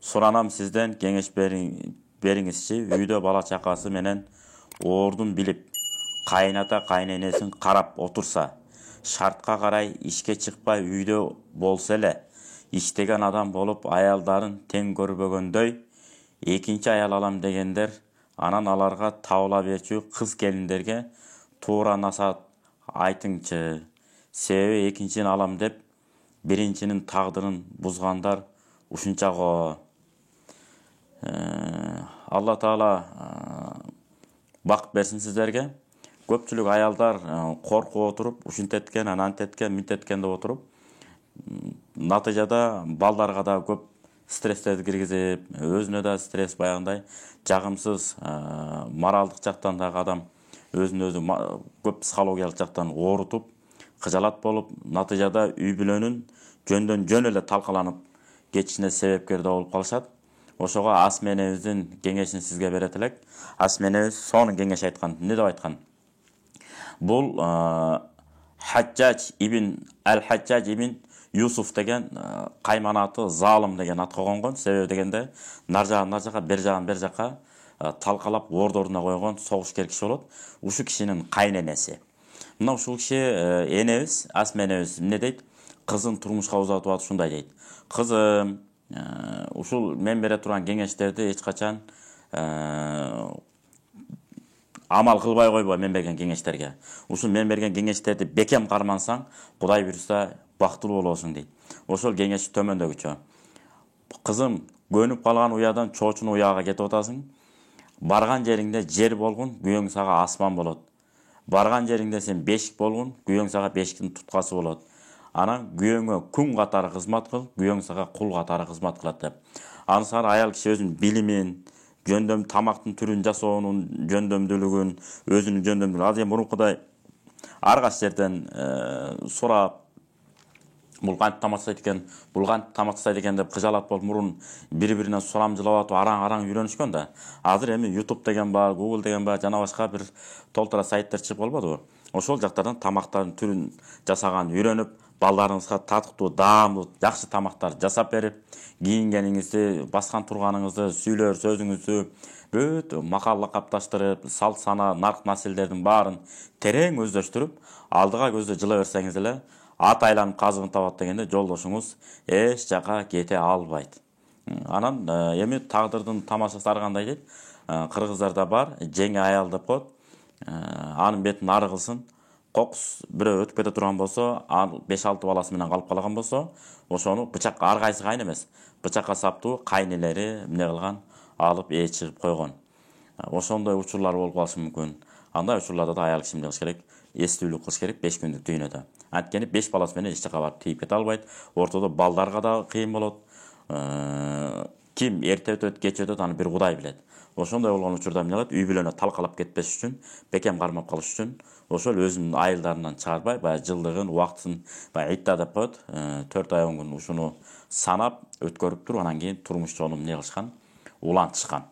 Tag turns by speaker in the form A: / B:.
A: Суранам сизден кеңеш бериңизчи. Үйдө бала чакасы менен ордун билип, кайната кайненесин карап отурса, шартка карай ишке чыкпай үйдө болсо эле, иштеген адам болуп аялдарын тең көрбөгөндөй, экинчи аял алам дегендер анан аларга табыла берчү кыз келиндерге туура насаат айтыңчы. Себеби экинчини алам деп биринчинин тагдырын бузгандар ушунча го. Алла Таала бак берсин сиздерге. Көпчүлүк аялдар коркуп отуруп, ушинтеткен, анантеткен, минтеткен деп отуруп, натыйжада балдарга да көп стресстерди киргизип, өзүнө да стресс баягындай жагымсыз моралдык жактан дагы адам өзүн өзү көп психологиялык жактан оорутуп, кыжалат болуп, натыйжада үй бүлөнүн жөндөн жөн эле талкаланып кетишине себепкер да болуп калышат. Ошого Асма энебиздин кеңешин сизге берет элек. Асма энебиз сонун кеңеш айткан. Эмне деп айткан? Бул Хаджаж ибн Юсуф деген кайманаты залым деген атка конгон. Себеби дегенде нар жака, бер жака талкалап ордоруна койгон согушкер киши болот. Ушу кишинин кайненеси. Мына ушул киши энебиз, Асма энебиз эмне дейт? Кызын турмушка узатып атып ушундай дейт. Кызым, ушул мен бере турган кеңештерди эч качан амал кылбай койбо мен берген кеңештерге. Ушул мен берген кеңештерди бекем кармансаң, Кудай буйрса бактылуу болосуң дейт. Ошол кеңеш төмөндөгүчө. Кызым, көнүп калган уядан чоочун уяга кетип атасың. Барган жериңде жер болгун, күйөөң сага асман болот. Барган жериңде сен бешик болгун, күйөөң сага бешиктин туткасы болот. Анан күйөөңө күн катары кызмат кыл, күйөөң сага кул катары кызмат кылат деп. Ансары аял киши өзүнүн билимин, жөндөм тамактын түрүн жасоонун жөндөмдүүлүгүн, өзүнүн жөндөмдүүлүгүн азыр мурункудай ар кайсы жерден сурап, бул кантип тамак жасайт экен, бул кантип тамак жасайт экен деп кыжалат болуп мурун бири-биринен сурамжылап атып араң үйрөнүшкөн да. Азыр эми YouTube деген бар, Google деген бар, жана башка бир толтура сайттар чыгып калбадыбы? Ошол жактардан тамактардын түрүн жасаганын үйрөнүп, балдарыңызга татыктуу, даамдуу, жакшы тамактар жасап берип, кийингениңизди, баскан турганыңызды, сүйлөр сөзүңүздү бүт макал лакапташтырып, салт сана, нарк населдердин баарын терең өздөштүрүп, алдыга көздө жыла берсеңиз эле, ат айланып казыгын табат дегенде жолдошуңуз эч жака кете албайт. Анан эми тагдырдын тамашасы ар кандай дейт? Кыргыздарда бар, жеңе аял деп коет. Анын бетин ары кылсын. Кокус бирөө өтүп кете турган болсо, 5-6 баласы менен калып калган болсо, ошону бычакка ар кайсы кайын эмес. Бычакка саптуу кайнелери эмне кылган? Алып чыгып койгон. Ошондой учурлар болуп калышы мүмкүн. Андай учурларда да аял киши эмне кылыш керек? Эстүүлүк кылыш керек 5 күндүк дүйнөдө. Анткени 5 баласы менен эч жака барып тийип кете албайт. Ортодо балдарга да кыйын болот. Ким эрте өтөт, кеч өтөт, аны бир Кудай билет. Ошондой болгон учурда эмне кылат? Үй бүлөнө талкалап кетпеш үчүн, бекем кармап калыш үчүн, ошол өзүнүн айылдарынан чыгарбай, баягы жылдыгын, убактысын, баягы идда деп коет, 4 ай 10 күн ушуну санап өткөрүп туруп, анан кийин турмуш жолун эмне кылышкан? Улантышкан.